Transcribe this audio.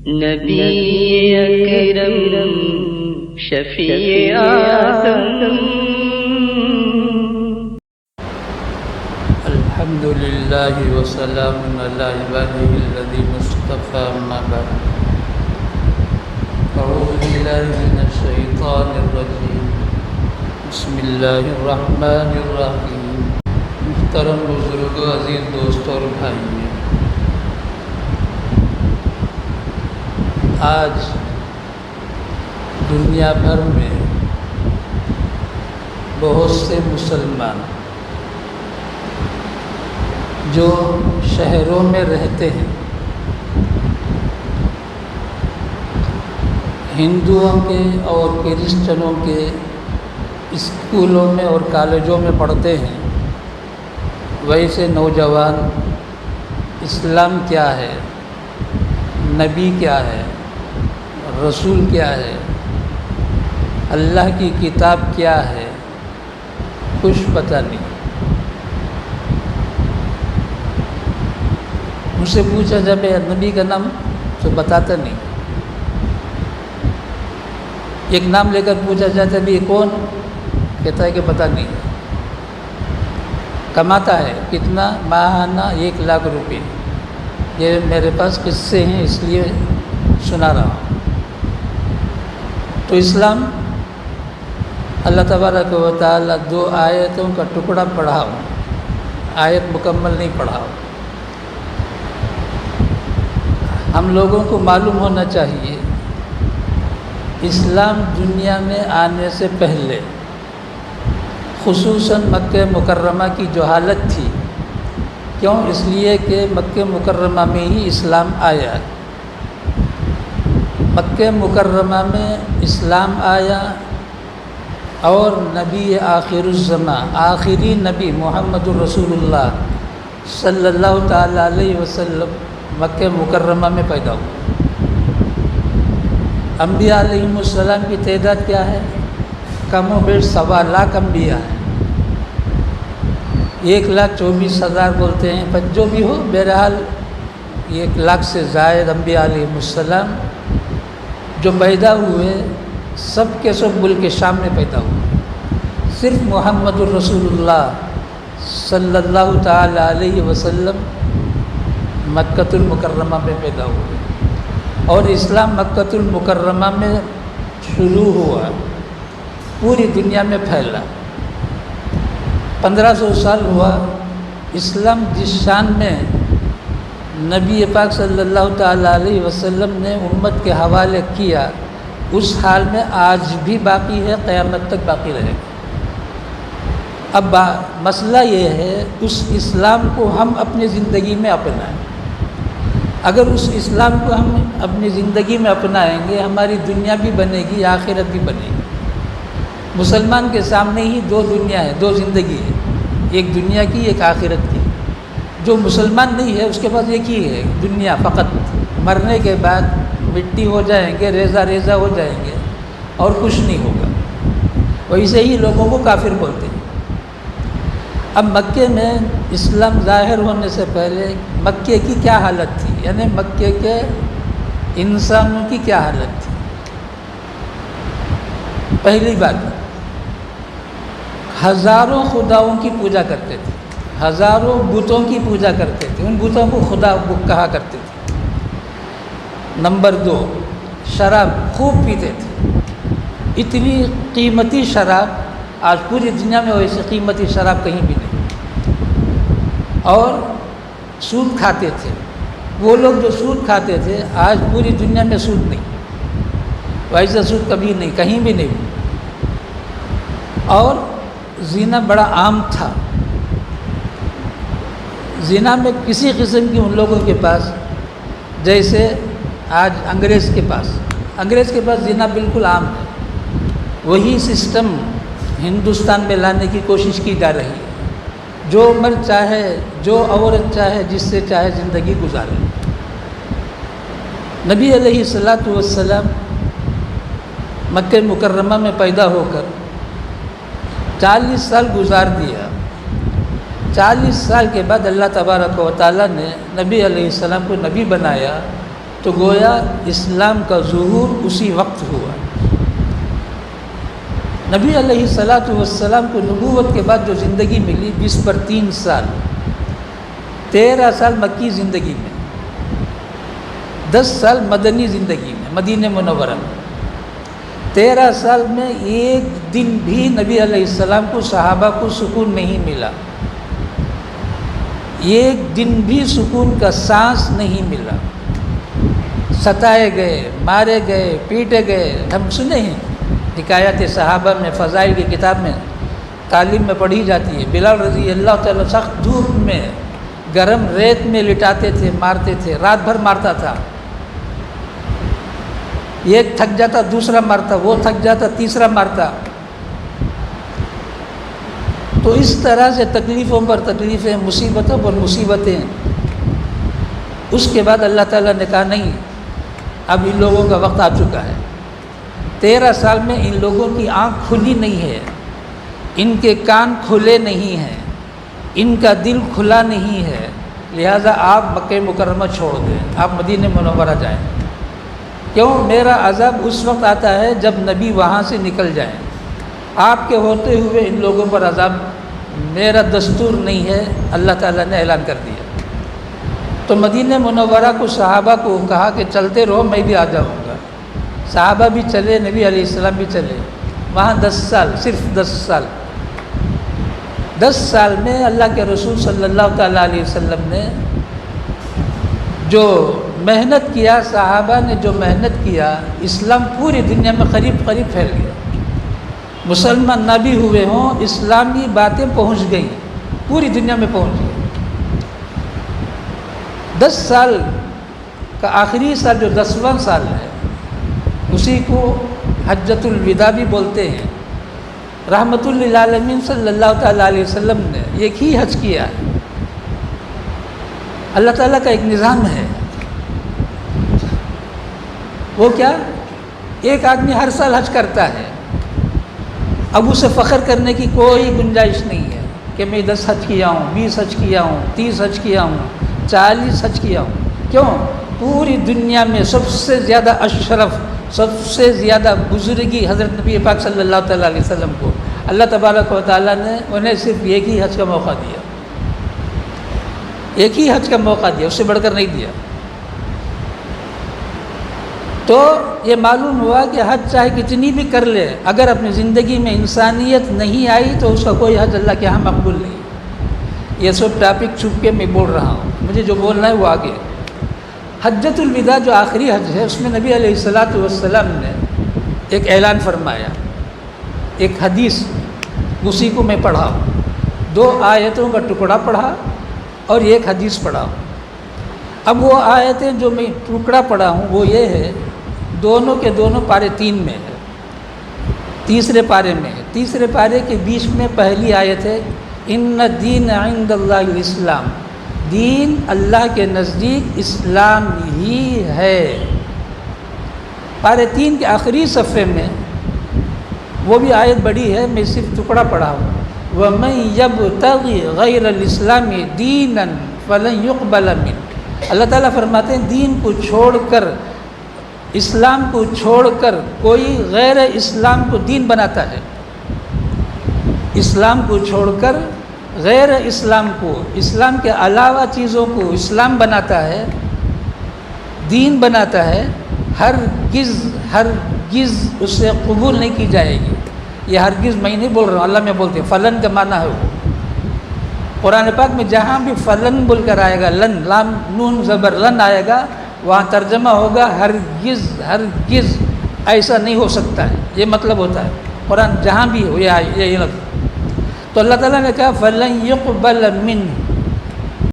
نبی اکرم شفیع اعظم الحمد للہ وسلام علی عبادہ الذین اصطفى اما بعد اعوذ باللہ من الشیطان الرجیم بسم اللہ الرحمن الرحیم۔ محترم بزرگ، عزیز دوست اور بھائی، آج دنیا بھر میں بہت سے مسلمان جو شہروں میں رہتے ہیں، ہندوؤں کے اور کرسچنوں کے اسکولوں میں اور کالجوں میں پڑھتے ہیں، ویسے نوجوان اسلام کیا ہے، نبی کیا ہے، رسول کیا ہے، اللہ کی کتاب کیا ہے، کچھ پتہ نہیں۔ مجھ سے پوچھا جب نبی کا نام تو بتاتا نہیں، ایک نام لے کر پوچھا جاتا ہے بھی کون، کہتا ہے کہ پتہ نہیں۔ کماتا ہے کتنا؟ ماہانہ 1 لاکھ روپے۔ یہ میرے پاس قصے ہیں اس لیے سنا رہا ہوں۔ تو اسلام اللہ تبارک و تعالی 2 آیتوں کا ٹکڑا پڑھا ہوں، آیت مکمل نہیں پڑھا ہوں۔ ہم لوگوں کو معلوم ہونا چاہیے اسلام دنیا میں آنے سے پہلے خصوصاً مکہ مکرمہ کی جو حالت تھی، کیوں؟ اس لیے کہ مکہ مکرمہ میں ہی اسلام آیا۔ مکہ مکرمہ میں اسلام آیا اور نبی آخر الزمان، آخری نبی محمد الرسول اللہ صلی اللہ تعالیٰ علیہ وسلم مکہ مکرمہ میں پیدا ہوا۔ انبیاء علیہم السلام کی تعداد کیا ہے؟ کم و بیش 1.25 لاکھ انبیاء ہیں۔ 1,24,000 بولتے ہیں، پر جو بھی ہو، بہرحال 1 لاکھ سے زائد انبیاء علیہم السلام جو پیدا ہوئے، سب کے سب ملک شام میں پیدا ہوئے۔ صرف محمد الرسول اللہ صلی اللہ تعالی علیہ وسلم مکۃ المکرمہ میں پیدا ہوئے، اور اسلام مکۃ المکرمہ میں شروع ہوا، پوری دنیا میں پھیلا۔ 1500 سال ہوا۔ اسلام جس شان میں نبی پاک صلی اللہ تعالیٰ علیہ وسلم نے امت کے حوالے کیا، اس حال میں آج بھی باقی ہے، قیامت تک باقی رہے گا۔ اب مسئلہ یہ ہے اس اسلام کو ہم اپنی زندگی میں اپنائیں۔ اگر اس اسلام کو ہم اپنی زندگی میں اپنائیں گے، ہماری دنیا بھی بنے گی، آخرت بھی بنے گی۔ مسلمان کے سامنے ہی 2 دنیا ہے، 2 زندگی ہے، ایک دنیا کی، ایک آخرت کی۔ جو مسلمان نہیں ہے اس کے پاس ایک ہی ہے، دنیا فقط۔ مرنے کے بعد مٹی ہو جائیں گے، ریزہ ریزہ ہو جائیں گے، اور کچھ نہیں ہوگا۔ ویسے ہی لوگوں کو کافر بولتے ہیں۔ اب مکے میں اسلام ظاہر ہونے سے پہلے مکے کی کیا حالت تھی، یعنی مکے کے انسانوں کی کیا حالت تھی؟ پہلی بات، ہزاروں خداؤں کی پوجا کرتے تھے، ہزاروں بتوں کی پوجا کرتے تھے، ان بتوں کو خدا کہا کرتے تھے۔ نمبر 2، شراب خوب پیتے تھے، اتنی قیمتی شراب، آج پوری دنیا میں ویسے قیمتی شراب کہیں بھی نہیں۔ اور سود کھاتے تھے، وہ لوگ جو سود کھاتے تھے، آج پوری دنیا میں سود نہیں، ویسا سود کبھی نہیں، کہیں بھی نہیں۔ اور زنا بڑا عام تھا۔ زنا میں کسی قسم کی ان لوگوں کے پاس، جیسے آج انگریز کے پاس زنا بالکل عام ہے، وہی سسٹم ہندوستان میں لانے کی کوشش کی جا رہی ہے۔ جو مرد چاہے، جو عورت چاہے، جس سے چاہے زندگی گزارے۔ نبی علیہ الصلاۃ والسلام مکہ مکرمہ میں پیدا ہو کر 40 سال گزار دیا۔ 40 سال کے بعد اللہ تبارک و تعالیٰ نے نبی علیہ السلام کو نبی بنایا، تو گویا اسلام کا ظہور اسی وقت ہوا۔ نبی علیہ الصلاۃ والسلام کو نبوت کے بعد جو زندگی ملی 20 پر 3 سال، 13 سال مکی زندگی میں، 10 سال مدنی زندگی میں مدینہ منورہ میں، 13 سال میں ایک دن بھی نبی علیہ السلام کو صحابہ کو سکون نہیں ملا، ایک دن بھی سکون کا سانس نہیں ملا، ستائے گئے، مارے گئے، پیٹے گئے۔ ہم سنے ہیں حکایات صحابہ میں، فضائل کی کتاب میں، تعلیم میں پڑھی جاتی ہے، بلال رضی اللہ تعالیٰ سخت دھوپ میں گرم ریت میں لٹاتے تھے، مارتے تھے، رات بھر مارتا تھا، ایک تھک جاتا دوسرا مارتا، وہ تھک جاتا تیسرا مارتا۔ تو اس طرح سے تکلیفوں پر تکلیفیں، مصیبتوں پر مصیبتیں۔ اس کے بعد اللہ تعالیٰ نے کہا نہیں، اب ان لوگوں کا وقت آ چکا ہے۔ 13 سال میں ان لوگوں کی آنکھ کھلی نہیں ہے، ان کے کان کھلے نہیں ہیں، ان کا دل کھلا نہیں ہے، لہٰذا آپ مکہ مکرمہ چھوڑ دیں، آپ مدینہ منورہ جائیں۔ کیوں؟ میرا عذاب اس وقت آتا ہے جب نبی وہاں سے نکل جائیں، آپ کے ہوتے ہوئے ان لوگوں پر عذاب میرا دستور نہیں ہے، اللہ تعالیٰ نے اعلان کر دیا۔ تو مدینہ منورہ کو صحابہ کو کہا کہ چلتے رہو، میں بھی آ جاؤں گا۔ صحابہ بھی چلے، نبی علیہ السلام بھی چلے، وہاں 10 سال، صرف 10 سال۔ 10 سال میں اللہ کے رسول صلی اللہ تعالیٰ علیہ وسلم نے جو محنت کیا، صحابہ نے جو محنت کیا، اسلام پوری دنیا میں قریب قریب پھیل گیا۔ مسلمان نہ بھی ہوئے ہوں، اسلامی باتیں پہنچ گئیں، پوری دنیا میں پہنچ گئی۔ 10 سال کا آخری سال جو 10واں سال ہے، اسی کو حجۃ الوداع بھی بولتے ہیں۔ رحمت للعالمین صلی اللہ تعالیٰ علیہ وسلم نے ایک ہی حج کیا ہے۔ اللہ تعالیٰ کا ایک نظام ہے، وہ کیا؟ ایک آدمی ہر سال حج کرتا ہے، اب اسے فخر کرنے کی کوئی گنجائش نہیں ہے کہ میں 10 حج کیا ہوں، 20 حج کیا ہوں، 30 حج کیا ہوں، 40 حج کیا ہوں۔ کیوں؟ پوری دنیا میں سب سے زیادہ اشرف، سب سے زیادہ بزرگی حضرت نبی پاک صلی اللہ تعالیٰ علیہ وسلم کو اللہ تبارک و تعالیٰ نے انہیں صرف ایک ہی حج کا موقع دیا، ایک ہی حج کا موقع دیا، اس سے بڑھ کر نہیں دیا۔ تو یہ معلوم ہوا کہ حج چاہے کتنی بھی کر لے، اگر اپنی زندگی میں انسانیت نہیں آئی تو اس کا کوئی حج اللہ کے ہاں مقبول نہیں۔ یہ سب ٹاپک چھپ کے میں بول رہا ہوں، مجھے جو بولنا ہے وہ آگے۔ حجۃ الوداع جو آخری حج ہے، اس میں نبی علیہ الصلاۃ والسلام نے ایک اعلان فرمایا، ایک حدیث، اسی کو میں پڑھا، 2 آیتوں کا ٹکڑا پڑھا اور ایک حدیث پڑھا۔ اب وہ آیتیں جو میں ٹکڑا پڑھا ہوں وہ یہ ہے، دونوں کے دونوں پارے 3 میں ہے، تیسرے پارے میں ہے۔ تیسرے پارے کے بیچ میں پہلی آیت ہے، ان الدین عند اللہ الاسلام، دین اللہ کے نزدیک اسلام ہی ہے۔ پارے 3 کے آخری صفحے میں وہ بھی آیت بڑی ہے، میں صرف ٹکڑا پڑھا ہوں، وَمَن يَبْتَغِ غَيْرَ الْإِسْلَامِ دِينًا فَلَن يُقْبَلَ مِنْهُ۔ اللہ تعالیٰ فرماتے ہیں دین کو چھوڑ کر، اسلام کو چھوڑ کر کوئی غیر اسلام کو دین بناتا ہے، اسلام کو چھوڑ کر غیر اسلام کو، اسلام کے علاوہ چیزوں کو اسلام بناتا ہے، دین بناتا ہے، ہرگز اس سے قبول نہیں کی جائے گی۔ یہ ہرگز میں نہیں بول رہا ہوں، اللہ میں بولتے ہیں، فلن کا معنی ہے وہ۔ قرآن پاک میں جہاں بھی فلن بول کر آئے گا، لن، لام نون زبر لن آئے گا، وہاں ترجمہ ہوگا ہرگز ایسا نہیں ہو سکتا ہے، یہ مطلب ہوتا ہے قرآن جہاں بھی ہو یہ لفظ۔ تو اللہ تعالیٰ نے کہا فَلَن يُقْبَلَ مِنْهُ،